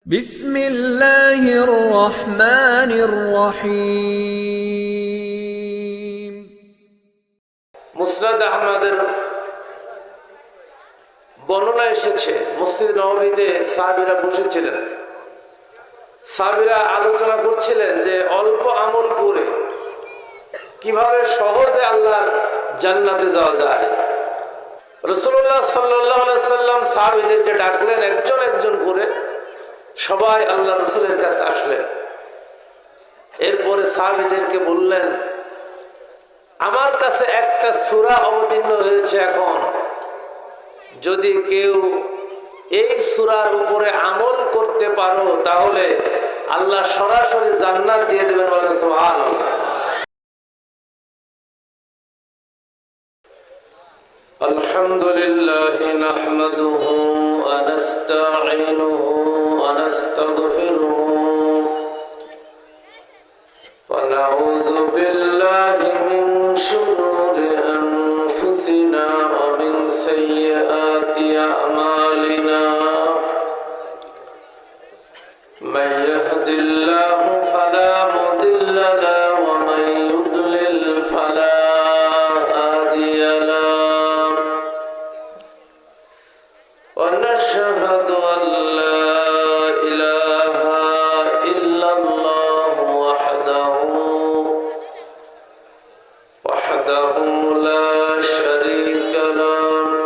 বিসমিল্লাহির রহমানির রহিম। মুসনাদ আহমদের বর্ণনা এসেছে, মসজিদ নববীতে সাহাবীরা বসেছিলেন। সাহাবীরা আলোচনা করছিলেন যে অল্প আমল করে কিভাবে সহজে আল্লাহর জান্নাতে যাওয়া যায়। রাসূলুল্লাহ সাল্লাল্লাহু আলাইহি সাল্লাম সাহাবীদেরকে ডাকলেন, একজন একজন করে সবাই আল্লাহ রাসূলের কাছে আসলেন। এরপরে সাহাবীদেরকে বললেন, আমার কাছে একটা সূরা অবতীর্ণ হয়েছে, এখন যদি কেউ এই সূরার উপরে আমল করতে পারো তাহলে আল্লাহ সরাসরি জান্নাত দিয়ে দেবেন। বলেন সুবহানাল্লাহ। আলহামদুলিল্লাহ নাহমাদুহু ওয়া নাস্তাঈনুহু ওয়া নাস্তাগফিরুহু ওয়া নাউযু বিল্লাহি মিন শুরুরি আনফুসিনা ওয়া মিন সাইয়্যাতি আমালিনা মান ইয়াহদিল্লাহু ফালা মুদিল্লা লাহু ওয়া মান ইউদ্লিল ফালা হাদিয়া লাহু ওয়া নাশহাদু আন লা ইলাহা ইল্লাল্লাহু ওয়াহদাহু লা শারীকা লাহু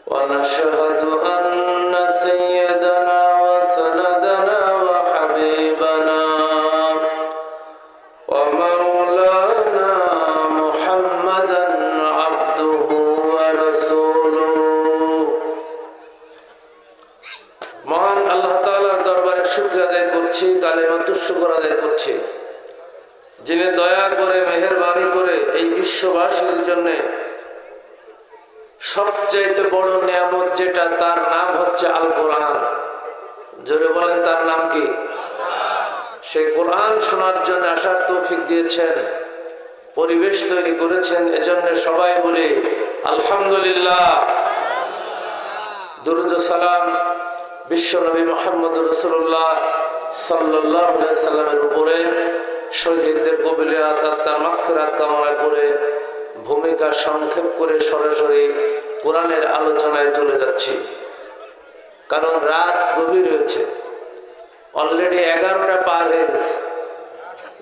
ওয়া নাশহাদু আন্না সাইয়্যিদানা ওয়া সানাদানা ওয়া হাবিবানা ওয়া মাওলানা মুহাম্মাদান আবদুহু ওয়া রাসূলুহু। মহান আল্লাহ তাআলার দরবারে শুকরিয়া আদায় করছি, কালিমাতুশ শুকর আদায় করছি, যিনি দয়া করে মেহেরবানি করে এই বিশ্ববাসীর জন্য সবচাইতে বড় নিয়ামত যেটা, তার নাম হচ্ছে আল কোরআন। জোরে বলেন, তার নাম কি? সেই কোরআন শোনার জন্য আসার তৌফিক দিয়েছেন, পরিবেশ তৈরি করেছেন। এজন্য সবাই বলি আলহামদুলিল্লাহ। দুরূদ ও সালাম বিশ্ব নবী মুহাম্মদুর রাসূলুল্লাহ সাল্লাল্লাহু আলাইহি সাল্লামের উপরে, শহীদদের কবিলিয়াত আত্মার মাগফিরাত কামনা করে ভূমিকা সংক্ষেপ করে সরাসরি কোরআনের আলোচনায় চলে যাচ্ছি। কারণ রাত গভীর হয়েছে, অলরেডি 11টা পার হয়ে গেছে,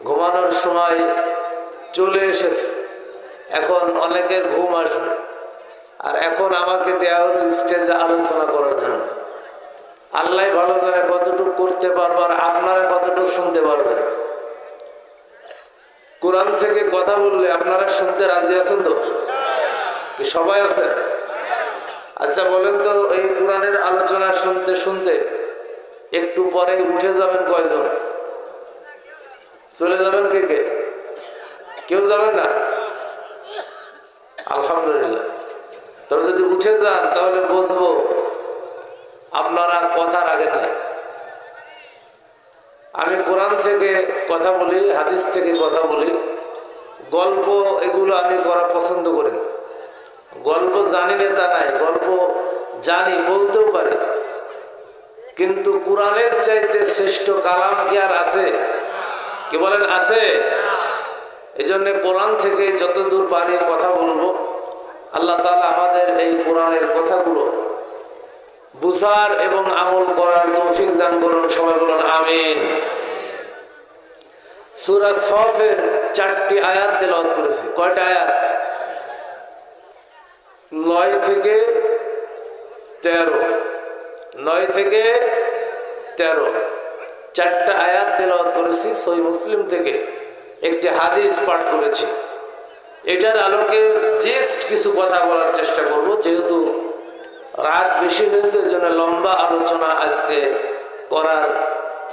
ঘুমানোর সময় চলে এসেছে। এখন অনেকের ঘুম আসবে, আর এখন আমাকে দেয়া হলো স্টেজে আলোচনা করার জন্য। আল্লাহ ভালো জানে কতটুকু করতে পারবো আর আপনারা কতটুকু শুনতে পারবেন। কোরআন থেকে কথা বললে আপনারা শুনতে রাজি আছেন তো? কি সবাই আছেন? আচ্ছা বলেন তো, এই কোরআনের আলোচনা শুনতে শুনতে একটু পরে উঠে যাবেন কয়জন? চলে যাবেন কে কে? কেউ যাবেন না? আলহামদুলিল্লাহ। তবে যদি উঠে যান তাহলে বুঝবো আপনারা কথা রাখেন না। আমি কোরআন থেকে কথা বলি, হাদিস থেকে কথা বলি, গল্প এগুলো আমি করা পছন্দ করি না। গল্প জানি না তা নাই, গল্প জানি, বলতেও পারি, কিন্তু কোরআনের চাইতে শ্রেষ্ঠ কালাম কি আর আছে? কি বলেন, আছে? এই জন্য কোরআন থেকে যতদূর পারি কথা বলবো। আল্লাহ তাআলা আমাদের এই কোরআনের কথাগুলো বুঝার এবং আমল করার তৌফিক দান করুন। সবাই বলুন আমিন। সূরা সফের 4টি আয়াত তেলাওয়াত করেছি। কয়টা আয়াত? 9 থেকে 13। 9 থেকে 13 4টা আয়াত তেলাওয়াত করেছি। সহিহ মুসলিম থেকে একটি হাদিস পাঠ করেছি। এটার আলোকে জাস্ট কিছু কথা বলার চেষ্টা করব, যেহেতু রাত বেশি হয়েছে, এর জন্য লম্বা আলোচনা আজকে করার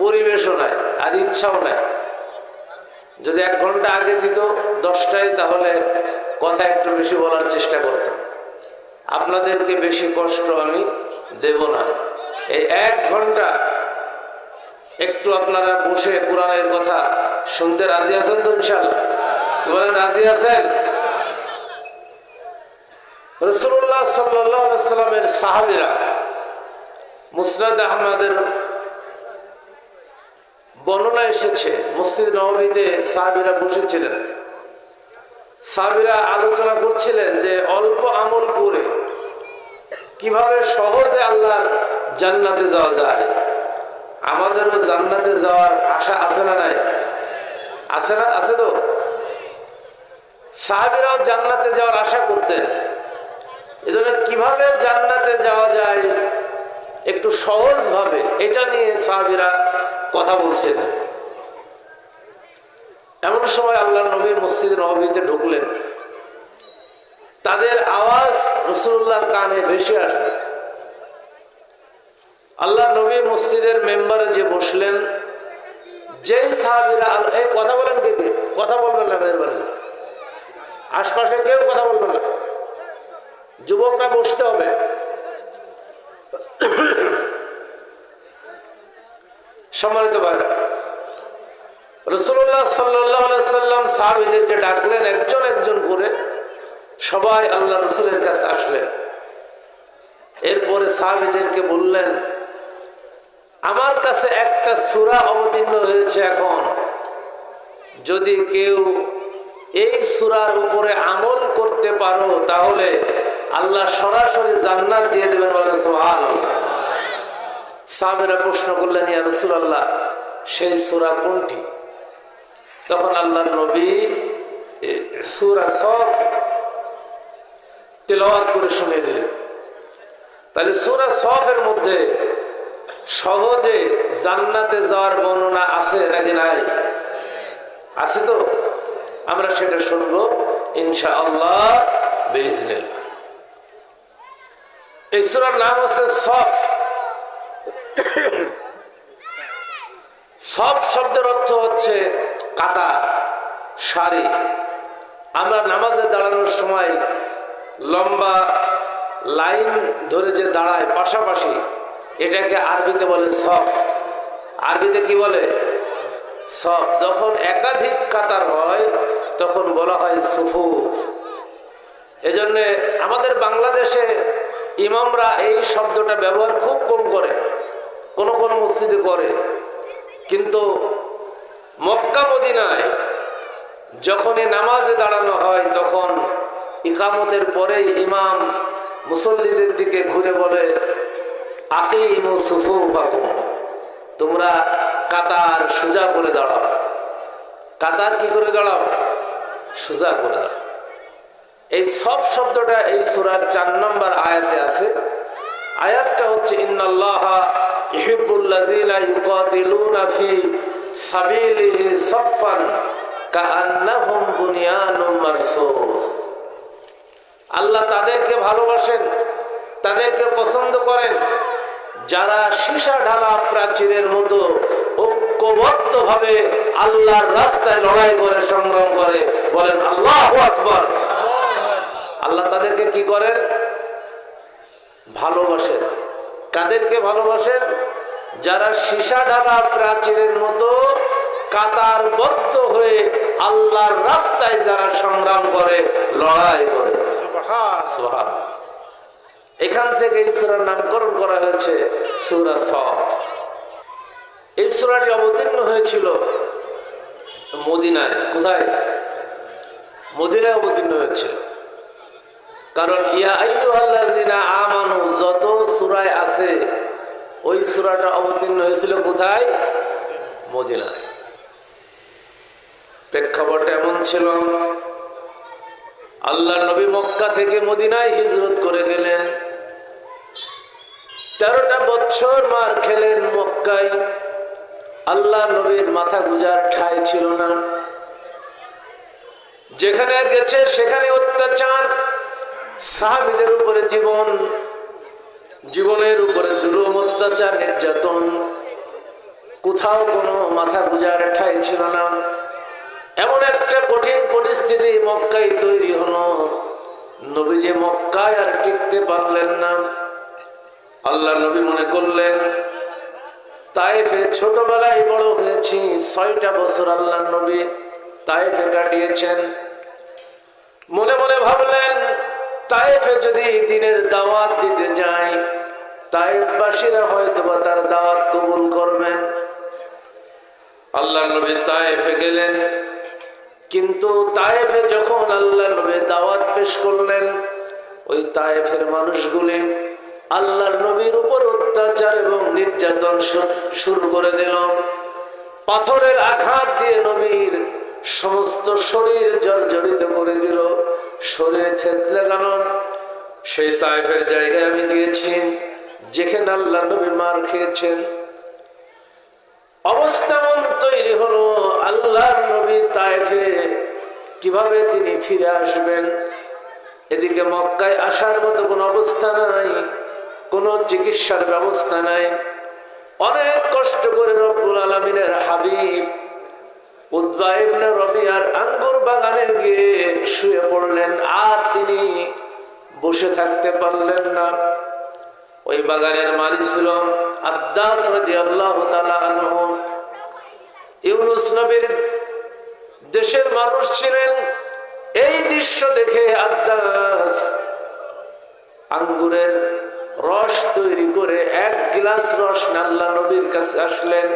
পরিবেশও নাই আর ইচ্ছাও নাই। যদি 1 ঘন্টা আগে দিত 10টায়, তাহলে কথা একটু বেশি বলার চেষ্টা করতাম। আপনাদেরকে বেশি কষ্ট আমি দেব না। এই 1 ঘন্টা একটু আপনারা বসে কোরআনের কথা শুনতে রাজি আছেন তো? ইনশাআল্লাহ বলেন, রাজি আছেন? রাসূলুল্লাহ সাল্লাল্লাহু আলাইহি সাল্লামের সাহাবীরা মুসনাদ আহমদের বর্ণনা এসেছে, মসজিদ নববীতে সাহাবীরা বসেছিলেন, সাহাবীরা আলোচনা করছিলেন যে অল্প আমল করে কিভাবে সহজে আল্লাহর জান্নাতে যাওয়া যায়। আমাদেরও জান্নাতে যাওয়ার আশা আছে না নাই? আছে না? আছে তো। সাহাবীরাও জান্নাতে যাওয়ার আশা করতেন। এজন্য কিভাবে জান্নাতে যাওয়া যায় একটু সহজ ভাবে, এটা নিয়ে সাহাবীরা কথা বলছেন। এমন সময় আল্লাহর নবী মসজিদ নববীতে ঢুকলেন। তাদের আওয়াজ রাসূলুল্লাহর কানে ভেসে আসলো। আল্লাহ নবী মসজিদের মেম্বারে যে বসলেন, যেই সাহাবীরা এই কথা বলেন, কে কে কথা বলবেন না, মেহরবানি আশপাশে কেউ কথা বলবেন না, যুবকরা বসতে হবে। সম্মানিত ভাইরা, রাসূলুল্লাহ সাল্লাল্লাহু আলাইহি সাল্লাম সাহাবীদেরকে ডাকলেন একজন একজন করে, সবাই আল্লাহ রাসূলের কাছে আসলেন। এরপরে সাহাবীদেরকে বললেন, আমার কাছে একটা সূরা অবতীর্ণ হয়েছে, এখন যদি কেউ এই সূরার উপরে আমল করতে পারো তাহলে আল্লাহ সরাসরি জান্নাত দিয়ে দেবেন, বলেন সুবহানাল্লাহ। সাহাবীরা প্রশ্ন করলেন, ইয়া রাসূলুল্লাহ, সেই সূরা কোনটি? তখন আল্লাহর নবী সূরা সফ তেলাওয়াত করে শুনিয়ে দিলেন। তাহলে সূরা সফের মধ্যে সহজে জান্নাতে যাওয়ার বর্ণনা আছে নাকি নাই? আছে তো। আমরা সেটা শুনবো ইনশাআল্লাহ বিইজনিল্লাহ। এই সূরার নাম হচ্ছে সফ। সফ শব্দের অর্থ হচ্ছে কাতার, সারি। আমরা নামাজে দাঁড়ানোর সময় লম্বা লাইন ধরে যে দাঁড়ায় পাশাপাশি, এটাকে আরবিতে বলে সফ। আরবিতে কি বলে? সফ। যখন একাধিক কাতার হয় তখন বলা হয় সুফুফ। এজন্য আমাদের বাংলাদেশে ইমামরা এই শব্দটা ব্যবহার খুব কম করে, কোন কোন মসজিদে করে, কিন্তু মক্কা মদিনায় যখনই নামাজে দাঁড়ানো হয় তখন ইকামতের পরেই ইমাম মুসল্লিদের দিকে ঘুরে বলে, আকিমু সুফুফাকুম, তোমরা কাতার সোজা করে দাঁড়াও। কাতার কি করে দাঁড়াও? সোজা করে দাঁড়াও। এই সব শব্দটা এই সূরার 4 নম্বর আয়াতে আছে। আয়াতটা হচ্ছে, ইন্নাল্লাহা ইউহিব্বুল্লাযীনা ইউকাতিলুনা ফি সাবিলিহি সাফফান কাআন্নাহুম বুনিয়ানুম মারসুস। আল্লাহ তাদেরকে ভালোবাসেন, তাদেরকে পছন্দ করেন যারা সীসা ঢালা প্রাচীরের মতো ঐক্যবদ্ধভাবে আল্লাহর রাস্তায় লড়াই করে, সংগ্রাম করে। বলেন আল্লাহু আকবার। আল্লাহ তাদেরকে কি করেন? ভালোবাসেন। কাদেরকে ভালোবাসেন? যারা সীসা ঢালা প্রাচীরের মতো কাতারবদ্ধ হয়ে আল্লাহর রাস্তায় যারা সংগ্রাম করে, লড়াই করে। সুবহানাল্লাহ। এখান থেকে এই সূরার নামকরণ করা হয়েছে সূরা সফ। এই সূরাটি অবতীর্ণ হয়েছিল মদিনায়। কোথায়? মদিনায় অবতীর্ণ হয়েছিল। কারণ ইয়া আইয়ুহাল্লাযীনা আমানু যত সূরায় আছে, ওই সূরাটা অবতীর্ণ হয়েছিল কোথায়? মদিনায়। প্রেক্ষাপট এমন ছিল, আল্লাহ নবী মক্কা থেকে মদিনায় হিজরত করে গেলেন। 13টা বছর মার খেলেন মক্কায়। আল্লাহ নবীর মাথা গুজার ঠাঁই ছিল না। যেখানে গেছে সেখানে অত্যাচার, সাহাবীদের উপরে জীবনের উপরে জুলুম, অত্যাচার, নির্যাতন। কোথাও কোনো মাথা গুজার ঠাঁই ছিল না। এমন একটা কঠিন পরিস্থিতি মক্কায় তৈরি হলো। নবীজি মক্কায় আর টিকতে পারলেন না। আল্লাহ নবী মনে করলেন, তায়েফে ছোটবেলায় বড় হয়েছি, 6টা বছর আল্লাহ নবী তায়েফে কাটিয়েছেন। মনে মনে ভাবলেন, তায়েফে যদি দ্বীনের দাওয়াত দিতে যাই, তায়েফবাসীরা হয়তো বা তার দাওয়াত কবুল করবেন। আল্লাহ নবী তায়েফে গেলেন, কিন্তু তায়েফে যখন আল্লাহ নবী দাওয়াত পেশ করলেন, ওই তায়েফের মানুষগুলি আল্লাহর নবীর উপর অত্যাচার এবং নির্যাতন শুরু করে দিল। পাথরের আঘাত দিয়ে নবীর সমস্ত শরীর জর্জরিত করে দিল, শরীরে থেতলে গেল। সেই তায়েফের জায়গায় আমি গিয়েছি যেখানে আল্লাহ নবী মার খেয়েছেন। অবস্থা এমন তৈরি হলো, আল্লাহর নবী তায়েফে কিভাবে তিনি ফিরে আসবেন? এদিকে মক্কায় আসার মতো কোনো অবস্থা নাই, কোনো চিকিৎসার ব্যবস্থা নাই। অনেক কষ্ট করে রব্বুল আলামিনের হাবিব উতবা ইবনে রবিয়ার আঙ্গুর বাগানে গিয়ে শুয়ে পড়লেন, আর তিনি বসে থাকতে পারলেন না। ওই বাগানের মালিক ছিল আদ্দাস রাদিয়াল্লাহু তাআলা আনহু। ইউনুস নবীর দেশের মানুষ ছিলেন। এই দৃশ্য দেখে আদ্দাস আঙ্গুরের রস তৈরি করে এক গ্লাস রস আল্লাহ নবীর কাছে আসলেন,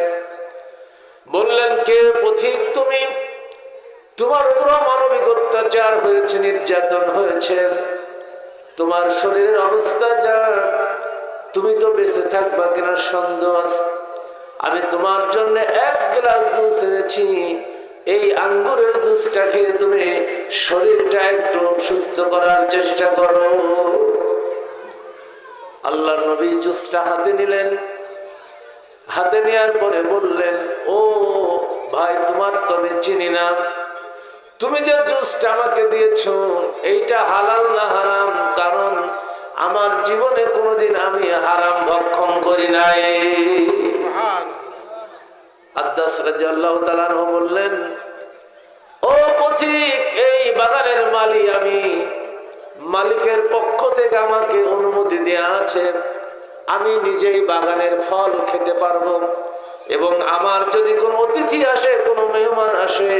বললেন, কে পথিক তুমি? তোমার উপর মানবিক অত্যাচার হয়েছে, নির্যাতন হয়েছে, তোমার শরীরের অবস্থা যা, তুমি তো বেঁচে থাকবা কিনা সন্দেহ আছে। আমি তোমার জন্য এক গ্লাস জুস এনেছি, এই আঙ্গুরের জুসটা খেয়ে তুমি শরীরটা একটু সুস্থ করার চেষ্টা করো। আল্লাহর নবী জুসটা হাতে নিলেন, হাতে নেওয়ার পরে বললেন, ও ভাই, তোমার তো আমি চিনি না, তুমি যে জুসটা আমাকে দিয়েছো এইটা হালাল না হারাম? কারণ আমার জীবনে কোনোদিন আমি হারাম ভক্ষণ করি নাই। আদ্দাস রাদিয়াল্লাহু তাআলা আনহু বললেন, ও পথিক, এই বাগানের মালিক আমি, মালিকের পক্ষ থেকে আমাকে অনুমতি দেয়া আছে, আমি নিজেই বাগানের ফল খেতে পারবো, এবং আমার যদি কোনো অতিথি আসে, কোনো মেহমান আসে,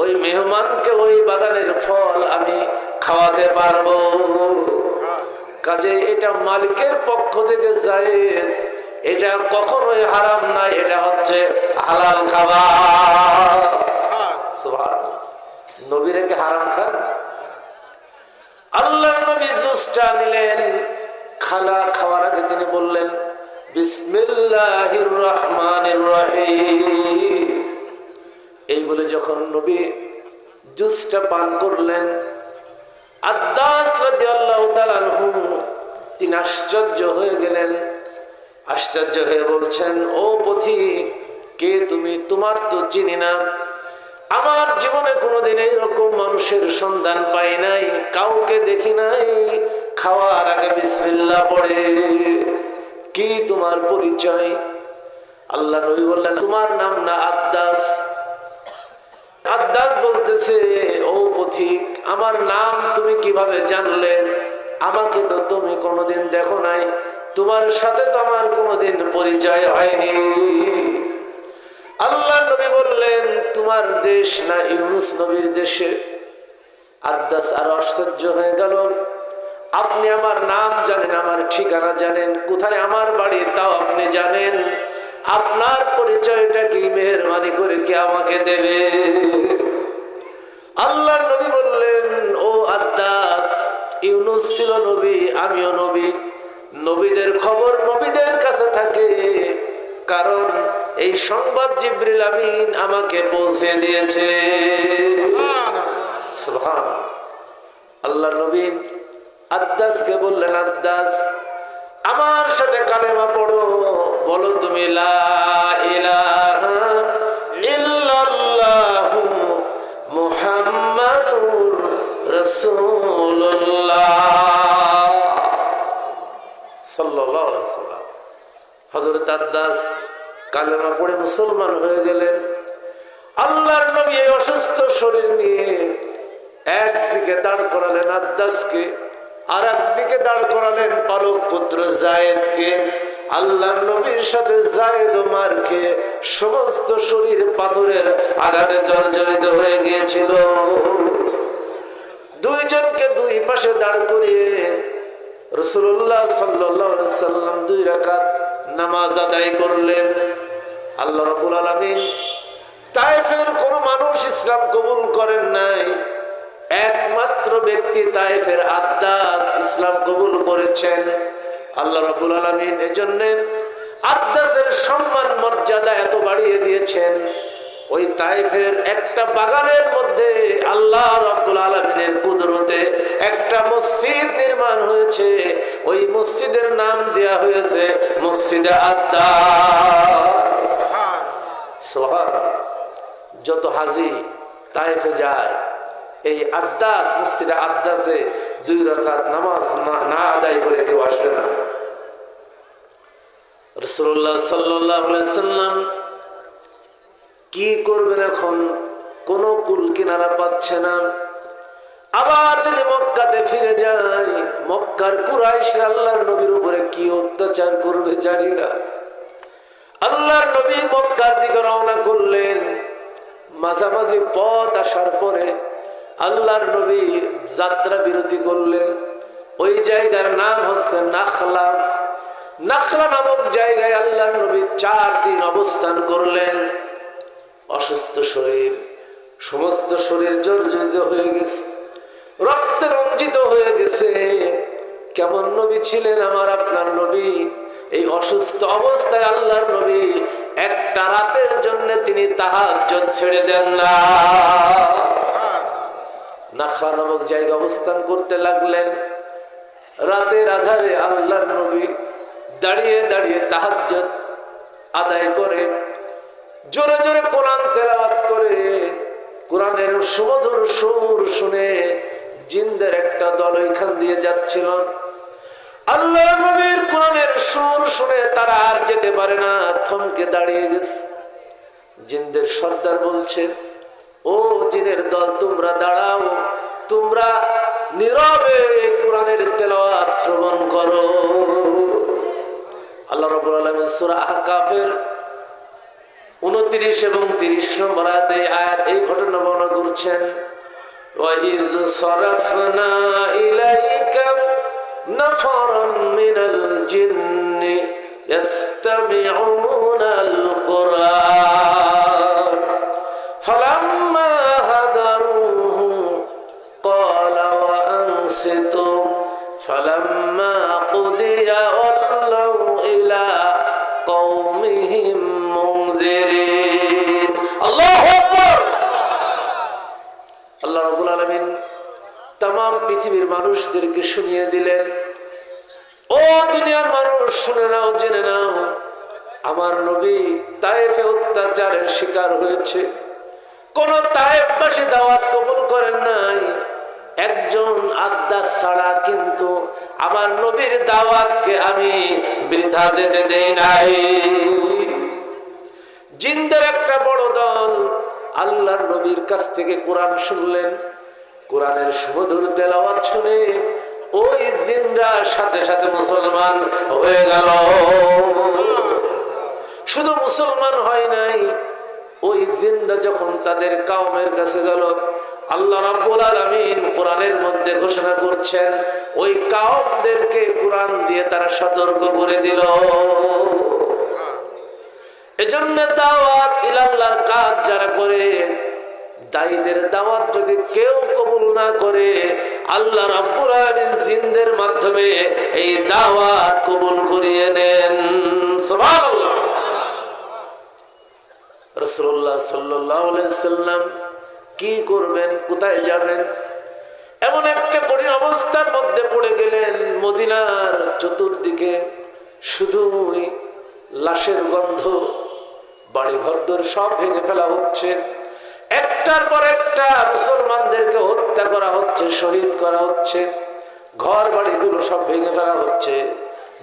ওই মেহমানকে ওই বাগানের ফল আমি খাওয়াতে পারবো। কাজে এটা মালিকের পক্ষ থেকে জায়েজ, এটা কখনোই হারাম নাই, এটা হচ্ছে হালাল খাবার। সুবহানাল্লাহ। নবীরে কি হারাম খান? আল্লাহর নবী জুসটা নিলেন, খাওয়ার আগে তিনি বললেন, বিসমিল্লাহির রহমানির রহিম। এই বলে যখন নবী জুসটা পান করলেন, আদ্দাস রাদিয়াল্লাহু তাআলা আনহু তিনি আশ্চর্য হয়ে গেলেন। আশ্চর্য হয়ে বলছেন, ও পথিক, কে তুমি? তোমার তো চিনি না। আমার জীবনে কোনোদিন এইরকম মানুষের সন্ধান পাই নাই, কাউকে দেখি নাই খাওয়ার আগে বিসমিল্লাহ পড়ে। কি তোমার পরিচয়? আল্লাহ নবী বললেন, তোমার নাম না আদ্দাস? আদ্দাস বলতেছে, ও পথিক, আমার নাম তুমি কিভাবে জানলে? আমাকে তো তুমি কোনোদিন দেখো নাই, তোমার সাথে তো আমার কোনোদিন পরিচয় হয়নি। আল্লাহ নবী বললেন, তোমার দেশ না ইউনুস নবীর দেশে? আদ্দাস আর আশ্চর্য হয়ে গেল, আপনি আমার নাম জানেন, আমার ঠিকানা জানেন, কোথায় আমার বাড়ি তাও আপনি জানেন, আপনার পরিচয়টা কি মেহেরবানি করে কি আমাকে দেবে? আল্লাহ নবী বললেন, ও আদ্দাস, ইউনুস ছিল নবী, আমিও নবী। নবীদের খবর নবীদের কাছে থাকে, কারণ এই সংবাদ জিবরিল আমিন আমাকে পৌঁছে দিয়েছে। সুবহানাল্লাহ। আল্লাহ নবী আদ্দাসকে বললেন, আদ্দাস, আমার সাথে কালেমা পড়ো, বলো তুমি লা ইলাহা ইল্লাল্লাহু মুহাম্মাদুর রাসূলুল্লাহ সাল্লাল্লাহু আলাইহি ওয়াসাল্লাম। হযরত আদ্দাস কালেমা পড়ে মুসলমান হয়ে গেলেন। আল্লাহর নবী এই অসুস্থ শরীর নিয়ে একদিকে দাঁড় করালেন আদ্দাসকে, আর একদিকে দাঁড় করালেন পালক পুত্র জায়েদকে। আল্লাহর নবীর সাথে জায়েদ মার খেয়ে সমস্ত শরীর পাথরের আঘাতে জর্জরিত হয়ে গিয়েছিল। দুইজনকে দুই পাশে দাঁড় করিয়ে রাসূলুল্লাহ সাল্লাল্লাহু আলাইহি সাল্লাম 2 রাকাত নামাজ আদায় করলেন। আল্লাহ রাব্বুল আলামিন তায়েফের কোন মানুষ ইসলাম কবুল করেন নাই, একমাত্র ব্যক্তি তায়েফের আদ্দাস ইসলাম কবুল করেছেন। আল্লাহ রাব্বুল আলামিন এজন্য আদ্দাসের সম্মান মর্যাদা এত বাড়িয়ে দিয়েছেন। ওই তায়েফের একটা বাগানের মধ্যে আল্লাহ রাব্বুল আলামিনের কুদরতে একটা মসজিদ নির্মাণ হয়েছে। ওই মসজিদের নাম দেয়া হয়েছে মসজিদে আদ্দাস। সুবহানাল্লাহ। যত হাজি তায়েফে যায় এই আদ্দাস মসজিদে আদ্দাসে 2 রাকাত নামাজ না আদায় করে কেউ আসে না। রাসূলুল্লাহ সাল্লাল্লাহু আলাইহি সাল্লাম কি করবেন এখন? কোন কুল কিনারা পাচ্ছে না। আবার যদি মক্কাতে ফিরে যায়, মক্কার কুরাইশরা আল্লাহর নবীর উপরে কি অত্যাচার করবে জানি না। আল্লাহর নবী মক্কার দিকে রওনা করলেন। মাঝামাঝি পথ আসার পরে আল্লাহর নবী যাত্রা বিরতি করলেন। ওই জায়গার নাম হচ্ছে নাখলা। নাখলা নামক জায়গায় আল্লাহর নবী 4 দিন অবস্থান করলেন। অসুস্থ শরীর, সমস্ত শরীর জর্জরিত হয়ে গেছে, রক্তে রঞ্জিত হয়ে গেছে। কেমন নবী ছিলেন আমার আপনার নবী! এই অসুস্থ অবস্থায় আল্লাহর নবী একটা রাতের জন্য তিনি তাহাজ্জুদ ছেড়ে দেন না। নাখলা নামক জায়গায় অবস্থান করতে লাগলেন। রাতের আধারে আল্লাহর নবী দাঁড়িয়ে দাঁড়িয়ে তাহাজ্জুদ আদায় করে, জোরে জোরে কোরআন তেলাওয়াত করে। কোরআনের সুমধুর সুর শুনে জিনদের একটা দল ওইখান দিয়ে যাচ্ছিল। আল্লাহর নবীর কোরআনের সুর শুনে তারা আর যেতে পারে না, থমকে দাঁড়িয়ে গেছে। জিনদের সর্দার বলছে, ও জিনের দল, তোমরা দাঁড়াও, তোমরা নীরবে কোরআনের তেলাওয়াত শ্রবণ করো। আল্লাহ রাব্বুল আলামিন সূরা আহকাফের 29 এবং 30 নম্বর আয়াতে এই ঘটনা বর্ণনা করছেন। ওয়াইজ সরাফনা ইলাইকা নাফারাম মিনাল জিন্নি ইয়াসতামিউনাল কুরআন ফালাম্মা হাদারুহু ক্বালা ওয়া আনসিতু ফালাম্মা কুদিয়া ওয়াল্লাউ ইলা কওমিহিম মুনযিরিন। আল্লাহু আকবার। আল্লাহ রাব্বুল আলামিন तमाम পৃথিবীর মানুষদেরকে শুনিয়ে দিলেন, ও দুনিয়ার মানুষ শুনে নাও, জেনে নাও, আমার নবী তায়েফে অত্যাচারের শিকার হয়েছে। কোন তায়েফবাসী দাওয়াত কবুল করেন নাই, একজন আদ্দাস ছাড়া। কিন্তু আমার নবীর দাওয়াতকে আমি বৃথা যেতে দেই নাই। জিনদের একটা বড় দল আল্লাহর নবীর কাছ থেকে কোরআন শুনলেন। কোরআনের সুমধুর তেলাওয়াত শুনে ওই জিনরা সাথে সাথে মুসলমান হয়ে গেল। শুধু মুসলমান হয় নাই, ওই জিনরা যখন তাদের কওমের কাছে গেল, আল্লাহ রাব্বুল আলামিন কোরআনের মধ্যে ঘোষণা করছেন, ওই কওমদেরকে কোরআন দিয়ে তারা সতর্ক করে দিল। এজন্য দাওয়াত ইলাল্লাহর কাজ যারা করে, দায়ীদের দাওয়াত যদি কেউ কবুল না করে, আল্লাহ রাব্বুল আলামিন জিনদের মাধ্যমে এই দাওয়াত কবুল করিয়ে নেন। সুবহানাল্লাহ। রাসূলুল্লাহ সাল্লাল্লাহু আলাইহি সাল্লাম কি করবেন, কোথায় যাবেন, এমন একটা কঠিন অবস্থার মধ্যে পড়ে গেলেন। মদিনার চতুর্দিকে শুধুই লাশের গন্ধ, বাড়ি ঘরদোর সব ভেঙে ফেলা হচ্ছে, একটার পর একটা মুসলমানদেরকে হত্যা করা হচ্ছে, শহীদ করা হচ্ছে, ঘর বাড়িগুলো সব ভেঙে ফেলা হচ্ছে,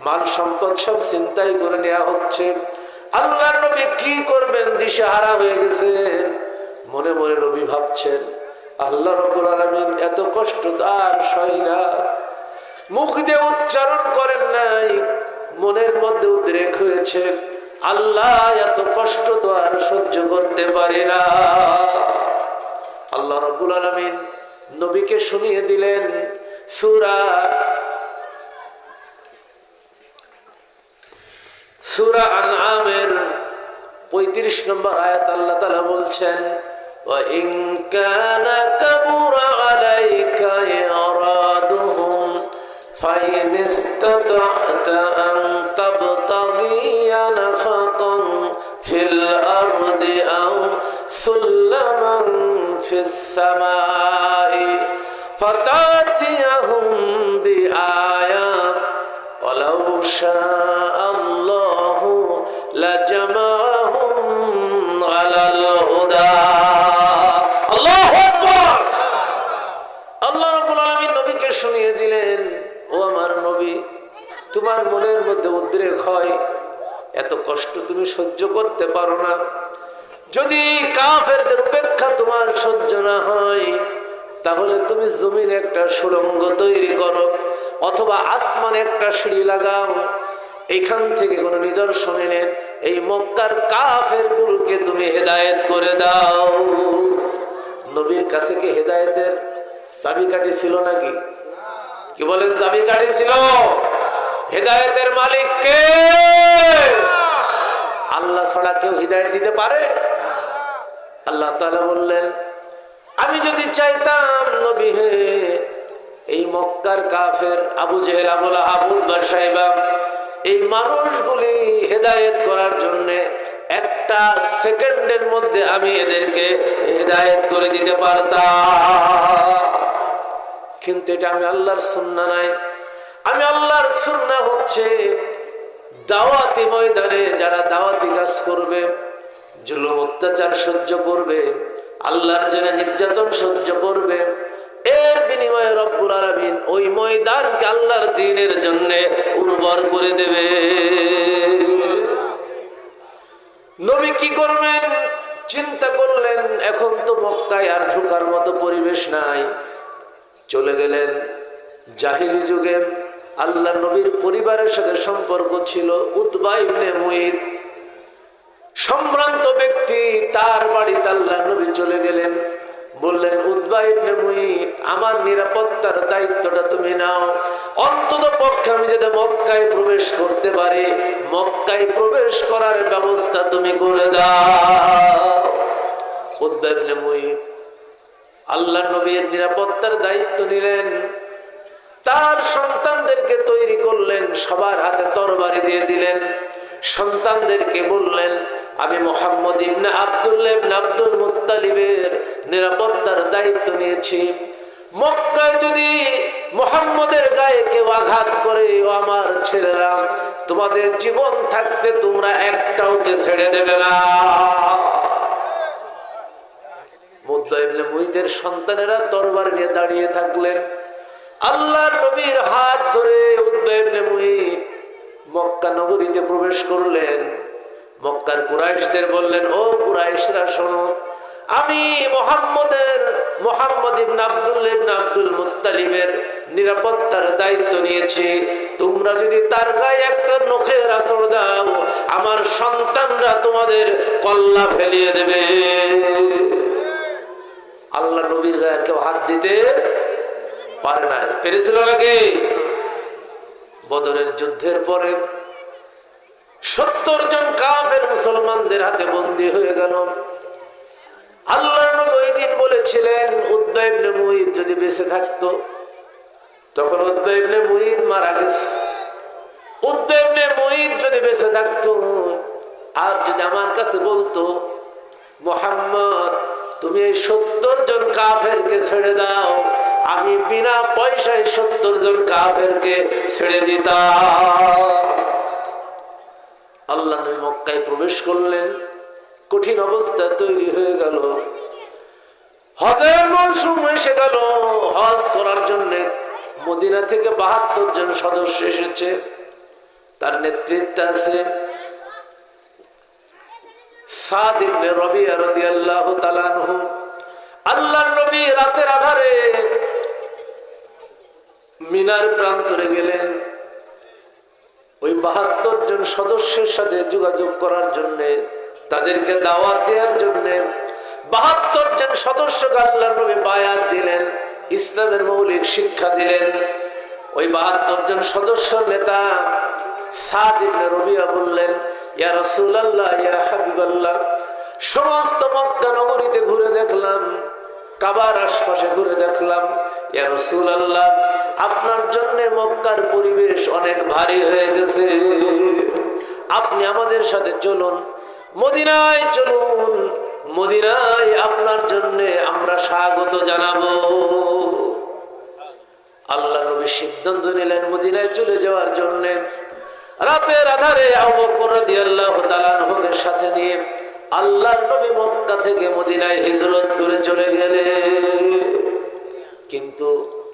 মাল সম্পদ সব ছিনতাই করে নেওয়া হচ্ছে। আল্লাহর নবী কি করবেন, দিশাহারা হয়ে গেছেন। মনে মনে নবী ভাবছেন, আল্লাহ রাব্বুল আলামিন এত কষ্ট তো আর সয় না। মুখ দিয়ে উচ্চারণ করেন নাই, মনের মধ্যে উদ্রেক হয়েছে, আল্লাহ এত কষ্ট তো আর সহ্য করতে পারি না। আল্লাহ রাব্বুল আলামিন নবীকে শুনিয়ে দিলেন সূরা সূরা আনআমের 35 নম্বর আয়াত আল্লাহ তাআলা বলছেন, ওয়া ইন কানা কাবুরা আলাইকা ইরাদুহুম ফাইন ইসতাতা'তা আন তাবতাগিয়া নাফাকান ফিল আরদি আও সুল্লামান ফিস সামাই ফাতাতিয়াহুম বিআয়াত ওয়ালাউ শাআল্লাহু লাজামাহুম আলাল হুদা। আল্লাহু আকবার। আল্লাহ রাব্বুল আলামিন নবীকে শুনিয়ে দিলেন, ও আমার নবী, তোমার মনের মধ্যে উদ্রেক হয়, এত কষ্ট তুমি সহ্য করতে পারো না। যদি কাফেরদের উপেক্ষা তোমার সহ্য না হয়, তাহলে তুমি জমিনে একটা সুড়ঙ্গ তৈরি করো, অথবা আসমানে একটা সিঁড়ি লাগাও। এইখান থেকে কোনো নিদর্শন এনে এই মক্কার কাফের গুলোকে তুমি হেদায়েত করে দাও। নবীর কাছে কি হেদায়েতের চাবিকাঠি ছিল নাকি? কি বলেন, চাবিকাঠি ছিল? হেদায়েতের মালিক কে? আল্লাহ ছাড়া কেউ হিদায়াত দিতে পারে? আল্লাহ তাআলা বললেন, আমি যদি চাইতাম নবী হে, এই মক্কার কাফের আবু জেহেল, আবু লাহাব, উতবা, শাইবা, এই মানুষগুলি হেদায়েত করার জন্য একটা সেকেন্ডের মধ্যে আমি এদেরকে হেদায়েত করে দিতে পারতাম। কিন্তু এটা আমি আল্লাহর সুন্নাহ নাই। আমি আল্লাহর সুন্নাহ হচ্ছে দাওয়াতি ময়দানে যারা দাওয়াতি কাজ করবে, জুলুম অত্যাচার সহ্য করবে, আল্লাহর জন্য নির্যাতন সহ্য করবে, এর বিনিময়ে রব্বুল আলামিন ওই ময়দানকে আল্লাহর দ্বীনের জন্য উর্বর করে দেবে। নবী কি করবেন চিন্তা করলেন, এখন তো মক্কায় আর ঢোকার মতো পরিবেশ নাই। চলে গেলেন জাহিলি যুগে আল্লাহ নবীর পরিবারের সাথে সম্পর্ক ছিল উতবা ইবনে মুঈত, সম্ভ্রান্ত ব্যক্তি, তার বাড়িতে আল্লাহ নবী চলে গেলেন। বললেন, উতবা ইবনে মুঈত, আমার নিরাপত্তার দায়িত্বটা তুমি নাও। অন্তত পক্ষে আমি যাতে মক্কায় প্রবেশ করতে পারি, মক্কায় প্রবেশ করার ব্যবস্থা তুমি করে দাও। উতবা ইবনে মুঈত আল্লাহ নবীর নিরাপত্তার দায়িত্ব নিলেন। তার সন্তানদেরকে তৈরি করলেন, সবার হাতে তরবারি দিয়ে দিলেন। সন্তানদেরকে বললেন, আমি মুহাম্মদ ইবনে আব্দুল্লাহ ইবনে আব্দুল মুত্তালিবের নিরাপত্তার দায়িত্ব নিয়েছি। মক্কায় যদি মুহাম্মদের গায়ে কেউ আঘাত করে, ও আমার ছেলেরা, তোমাদের জীবন থাকতে তোমরা একটাওকে ছেড়ে দেবে না। উতবা ইবনে মুঈতের সন্তানেরা তরবারি নিয়ে দাঁড়িয়ে থাকলেন। আল্লাহর নবীর হাত ধরে উতবা ইবনে মুঈত মক্কা নগরীতে প্রবেশ করলেন। মক্কার কুরাইশদের বললেন, ও কুরাইশরা শোনো, আমি মুহাম্মদ ইবনে আব্দুল্লাহ ইবনে আব্দুল মুত্তালিবের নিরাপত্তার দায়িত্ব নিয়েছি। তোমরা যদি তার গায়ে একটা নখের আঁচড় দাও, আমার সন্তানরা তোমাদের কল্লা ফেলিয়ে দেবে। আল্লাহ নবীর গায়ে কেউ হাত দিতে পারে না। পেরেছিল নাকি? বদরের যুদ্ধের পরে 70 জন কাফের মুসলমানদের হাতে বন্দী হয়ে গেল। আল্লাহর নবী ওই দিন বলেছিলেন, উতবা ইবনে মুঈত যদি বেঁচে থাকতো, তখন উতবা ইবনে মুঈত মারা গেছে। উতবা ইবনে মুঈত যদি বেঁচে থাকতো আর যদি আমার কাছে বলতো, মুহাম্মদ তুমি এই 70 জন কাফেরকে ছেড়ে দাও, আমি বিনা পয়সায় 70 জন কাফেরকে ছেড়ে দিতাম। আল্লাহ নবী মক্কায় প্রবেশ করলেন। কঠিন অবস্থা তৈরি হয়ে গেল। হজের মৌসুম এসে গেল। হজ করার জন্য মদিনা থেকে 72 জন সদস্য এসেছে। তার নেতৃত্বে আছে সাদ ইবনে রবিয়া রাদিয়াল্লাহু তাআলা আনহু। আল্লাহর নবী রাতের আধারে মিনার প্রান্তরে গেলেন ওই 72 জন সদস্যের সাথে যোগাযোগ করার জন্য, তাদেরকে দাওয়াত দেওয়ার জন্য। 72 জন সদস্যকে আল্লাহর নবী বায়াত দিলেন, ইসলামের মৌলিক শিক্ষা দিলেন। ওই 72 জন সদস্য নেতা সাদ ইবনে রবিয়া বললেন, ইয়া রাসূলুল্লাহ, ইয়া হাবিবাল্লাহ, সমস্ত মক্কা নগরীতে ঘুরে দেখলাম, কাবার আশপাশে ঘুরে দেখলাম, ইয়া রাসূলুল্লাহ, আপনার জন্য মক্কার পরিবেশ অনেক ভারী হয়ে গেছে, আপনি আমাদের সাথে চলুন, মদিনায় চলুন, মদিনায় আপনার জন্য আমরা স্বাগত জানাবো। আল্লাহ নবী সিদ্ধান্ত নিলেন মদিনায় চলে যাওয়ার জন্য। রাতের আধারে আবু বকর রাদিয়াল্লাহু তাআলা আনহুকে সাথে নিয়ে আল্লাহর নবী মক্কা থেকে মদিনায় হিজরত করে চলে গেলেন। কিন্তু